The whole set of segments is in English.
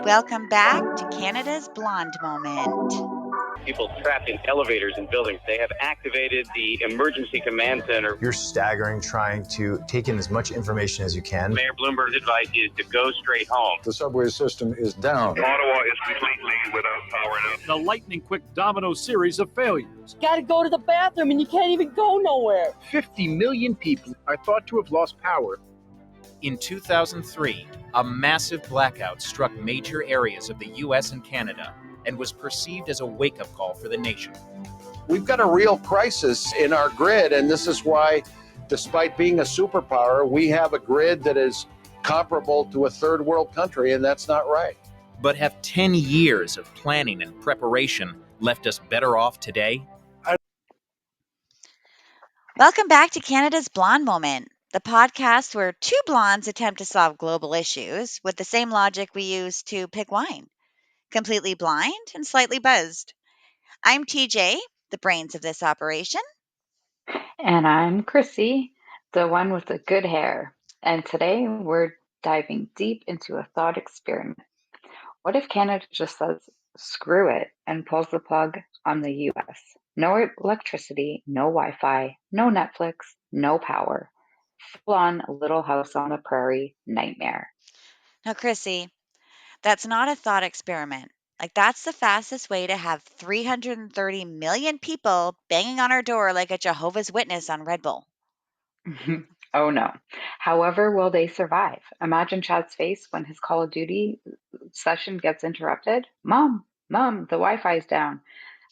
Welcome back to Canada's Blonde Moment. People trapped in elevators and buildings. They have activated the emergency command center. You're staggering, trying to take in as much information as you can. Mayor Bloomberg's advice is to go straight home. The subway system is down. Ottawa is completely without power now. The lightning-quick domino series of failures. Gotta go to the bathroom and you can't even go nowhere. 50 million people are thought to have lost power. In 2003, a massive blackout struck major areas of the U.S. and Canada and was perceived as a wake-up call for the nation. We've got a real crisis in our grid, and this is why, despite being a superpower, we have a grid that is comparable to a third world country, and that's not right. But have 10 years of planning and preparation left us better off today? Welcome back to Canada's Blonde Moment, the podcast where two blondes attempt to solve global issues with the same logic we use to pick wine. Completely blind and slightly buzzed. I'm TJ, the brains of this operation. And I'm Chrissy, the one with the good hair. And today we're diving deep into a thought experiment. What if Canada just says, screw it, and pulls the plug on the US? No electricity, no Wi-Fi, no Netflix, no power. Full-on Little House on the Prairie nightmare. Now, Chrissy, that's not a thought experiment. That's the fastest way to have 330 million people banging on our door like a Jehovah's Witness on Red Bull. Oh no. However, will they survive? Imagine Chad's face when his Call of Duty session gets interrupted. Mom, the Wi-Fi's down.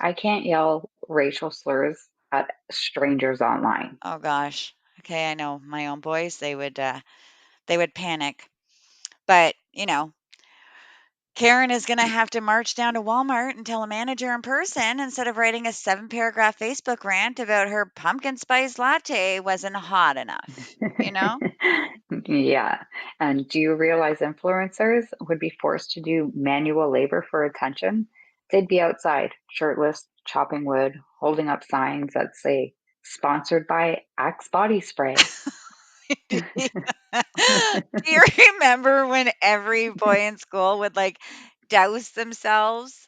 I can't yell racial slurs at strangers online. Oh gosh. Okay, I know my own boys, they would panic. But, Karen is going to have to march down to Walmart and tell a manager in person instead of writing a 7-paragraph Facebook rant about her pumpkin spice latte wasn't hot enough, Yeah. And do you realize influencers would be forced to do manual labor for attention? They'd be outside, shirtless, chopping wood, holding up signs that say, sponsored by Axe Body Spray. Do you remember when every boy in school would douse themselves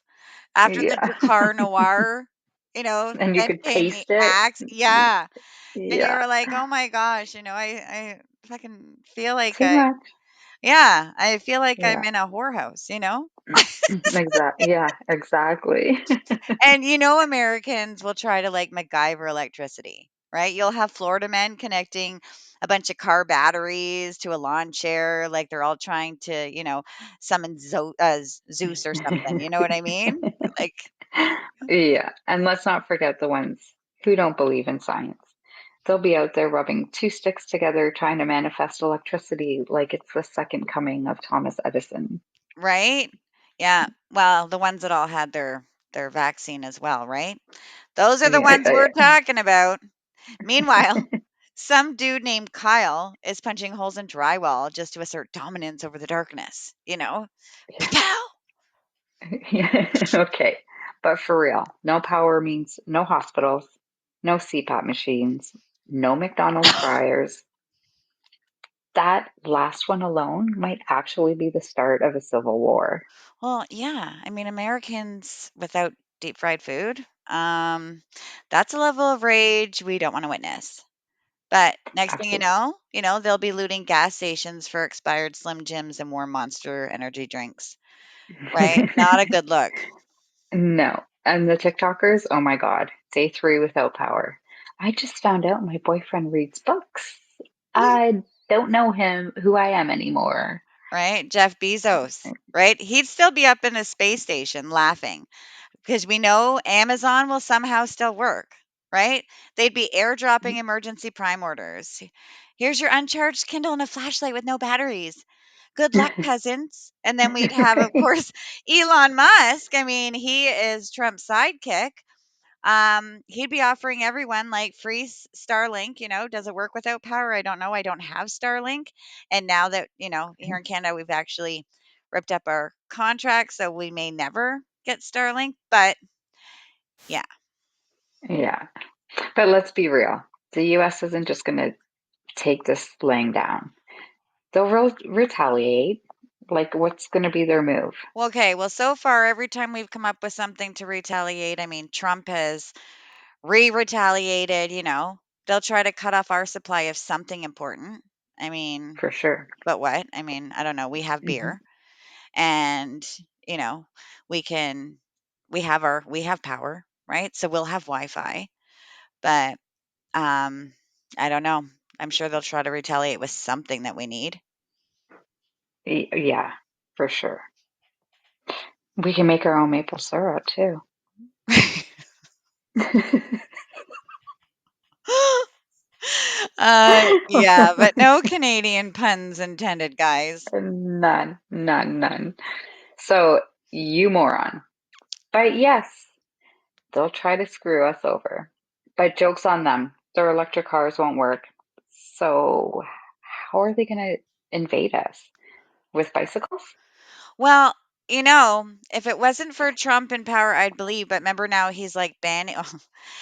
after the Dracar Noir? And you could came the taste it. Axe. Yeah. And you Yeah. were like, oh my gosh, I fucking feel like Too much. I feel like I'm Yeah. in a whorehouse, Exactly. Yeah, exactly. And Americans will try to MacGyver electricity, right? You'll have Florida men connecting a bunch of car batteries to a lawn chair, like they're all trying to, summon Zeus or something. You know what I mean? Yeah. And let's not forget the ones who don't believe in science. They'll be out there rubbing two sticks together trying to manifest electricity like it's the second coming of Thomas Edison. Right? Yeah. Well, the ones that all had their vaccine as well, right? Those are the ones we're talking about. Meanwhile, some dude named Kyle is punching holes in drywall just to assert dominance over the darkness, Pow! Yeah. Okay. But for real, no power means no hospitals, no CPAP machines, no McDonald's fryers. That last one alone might actually be the start of a civil war. Well, yeah. I mean, Americans without deep fried food, that's a level of rage we don't want to witness. But next thing you know, they'll be looting gas stations for expired Slim Jims and warm Monster energy drinks, right? Not a good look. No. And the TikTokers, oh my God, day 3 without power. I just found out my boyfriend reads books. I don't know who I am anymore. Right? Jeff Bezos, right? He'd still be up in a space station laughing because we know Amazon will somehow still work, right? They'd be airdropping emergency Prime orders. Here's your uncharged Kindle and a flashlight with no batteries. Good luck, peasants. And then we'd have, of course, Elon Musk. I mean, he is Trump's sidekick. He'd be offering everyone free Starlink. Does it work without power? I don't know. I don't have Starlink. And now that, here in Canada, we've actually ripped up our contract, so we may never get Starlink. But yeah. Yeah. But let's be real. The US isn't just going to take this laying down. They'll retaliate. Like, what's going to be their move? Well, okay. Well, so far, every time we've come up with something to retaliate, I mean, Trump has retaliated, they'll try to cut off our supply of something important. I mean, For sure. but what? I mean, I don't know. We have Hmm. beer and, you know, we can, we have power, right? So we'll have Wi Fi. But I don't know. I'm sure they'll try to retaliate with something that we need. Yeah, for sure. We can make our own maple syrup too. Yeah, but no Canadian puns intended, guys. None, none, none. So, you moron. But yes, they'll try to screw us over. But joke's on them. Their electric cars won't work. So, how are they going to invade us? With bicycles? Well, if it wasn't for Trump in power, I'd believe. But remember now he's like banning,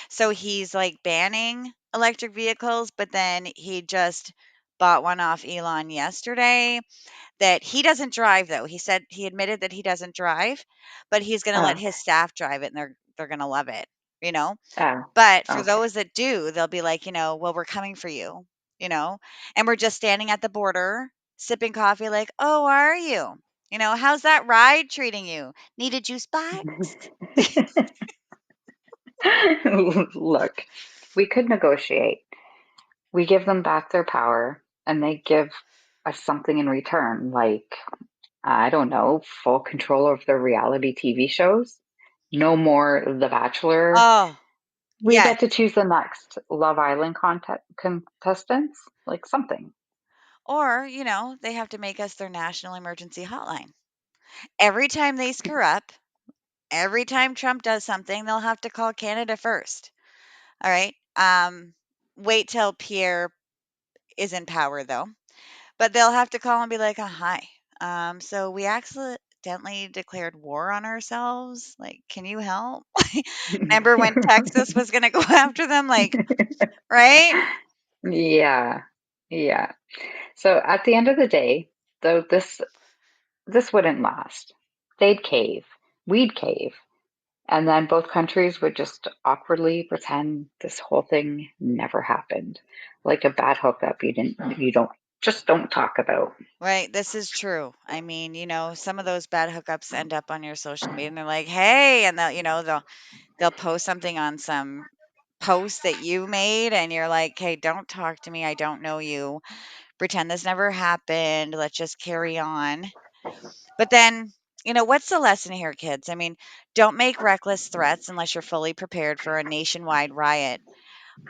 so he's like banning electric vehicles, but then he just bought one off Elon yesterday that he doesn't drive though. He said he admitted that he doesn't drive, but he's going to let Oh, his staff drive it and they're going to love it, you know? oh, But for okay. those that do, they'll be like, "Well, we're coming for you," you know? And we're just standing at the border, sipping coffee like, "Oh, are you? How's that ride treating you? Need a juice box?" Look, we could negotiate. We give them back their power and they give us something in return, like, I don't know, full control of their reality TV shows. No more The Bachelor. Oh, We yes. get to choose the next Love Island contestants, like something. Or, they have to make us their national emergency hotline. Every time they screw up, every time Trump does something, they'll have to call Canada first. All right? Wait till Pierre is in power though. But they'll have to call and be like, "Oh, hi. So we accidentally declared war on ourselves. Like, can you help?" Remember when Texas was going to go after them? Like, right? Yeah, yeah. So at the end of the day, though, this wouldn't last. They'd cave. We'd cave. And then both countries would just awkwardly pretend this whole thing never happened. Like a bad hookup you don't just don't talk about. Right. This is true. I mean, some of those bad hookups end up on your social media and they're like, "Hey," and they'll post something on some post that you made and you're like, "Hey, don't talk to me. I don't know you. Pretend this never happened. Let's just carry on." But then, what's the lesson here, kids? I mean, don't make reckless threats unless you're fully prepared for a nationwide riot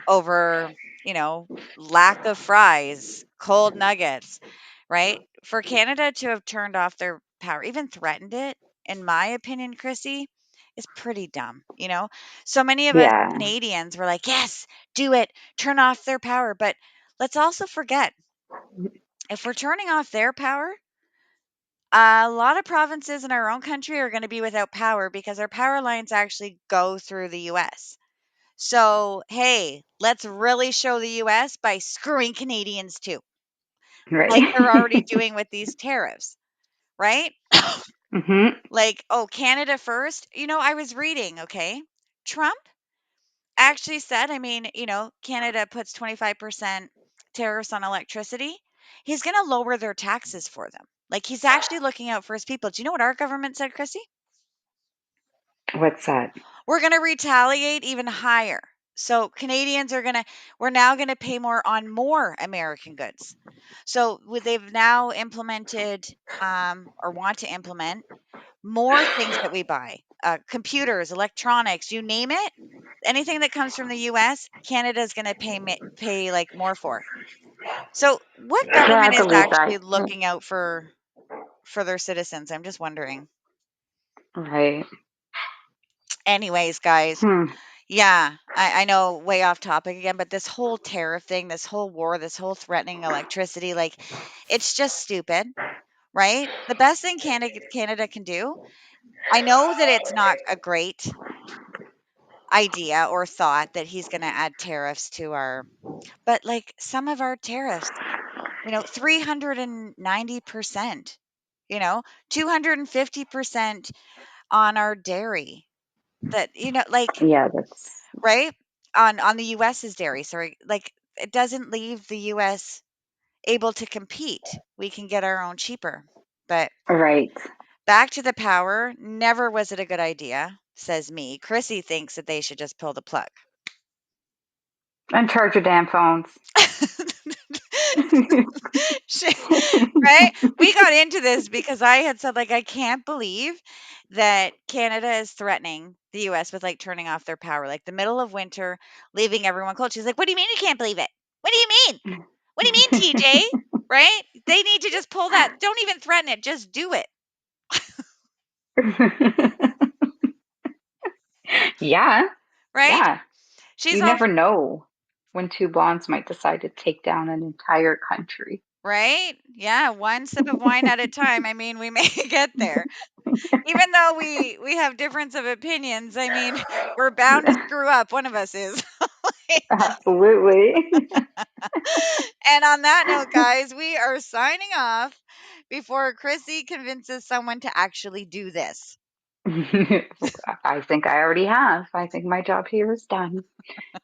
over, you know, lack of fries, cold nuggets, right? For Canada to have turned off their power, even threatened it, in my opinion, Chrissy, is pretty dumb. So many of us Yeah, Canadians were like, yes, do it, turn off their power. But let's also forget if we're turning off their power, a lot of provinces in our own country are going to be without power because our power lines actually go through the US. So, hey, let's really show the US by screwing Canadians too, like right. they're already doing with these tariffs, right? Hmm. Like, oh, Canada first. I was reading, okay? Trump actually said, I mean, Canada puts 25% tariffs on electricity. He's going to lower their taxes for them. Like, he's actually looking out for his people. Do you know what our government said, Chrissy? What's that? We're going to retaliate even higher. So Canadians we're now going to pay more on more American goods. So they've now implemented or want to implement more things that we buy, computers, electronics, you name it. Anything that comes from the U.S., Canada is going to pay like more for. So what Yeah, I government is believe that. actually looking out for their citizens? I'm just wondering. Right. Anyways, guys, Hmm. yeah, I know way off topic again, but this whole tariff thing, this whole war, this whole threatening electricity, like it's just stupid, right? The best thing Canada can do, I know that it's not a great idea or thought that he's going to add tariffs to but like some of our tariffs, 390%. You know, 250% on our dairy. That, like, Yeah, that's right? On the US's dairy, sorry. Like, it doesn't leave the US able to compete. We can get our own cheaper. But right. back to the power, never was it a good idea, says me. Chrissy thinks that they should just pull the plug. And charge your damn phones. Right? We got into this because I had said, like, I can't believe that Canada is threatening the US with, like, turning off their power, like the middle of winter, leaving everyone cold. She's like, "What do you mean you can't believe it? What do you mean? What do you mean, TJ?" Right? They need to just pull that. Don't even threaten it, just do it. Yeah, Right? yeah. She's You all never know when two blondes might decide to take down an entire country. right? Yeah, one sip of wine at a time. I mean, we may get there. Even though we have difference of opinions, I mean, we're bound to screw up. One of us is. Absolutely. And on that note, guys, we are signing off before Chrissy convinces someone to actually do this. I think I already have. I think my job here is done.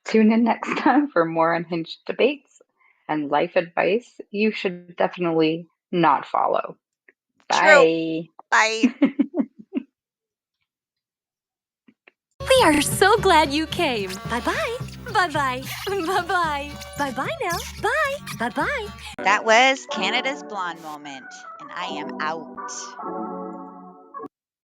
Tune in next time for more unhinged debates and life advice you should definitely not follow. True. Bye. Bye. We are so glad you came. Bye-bye. Bye-bye. Bye-bye. Bye-bye now. Bye. Bye-bye. That was Canada's Blonde moment, and I am out.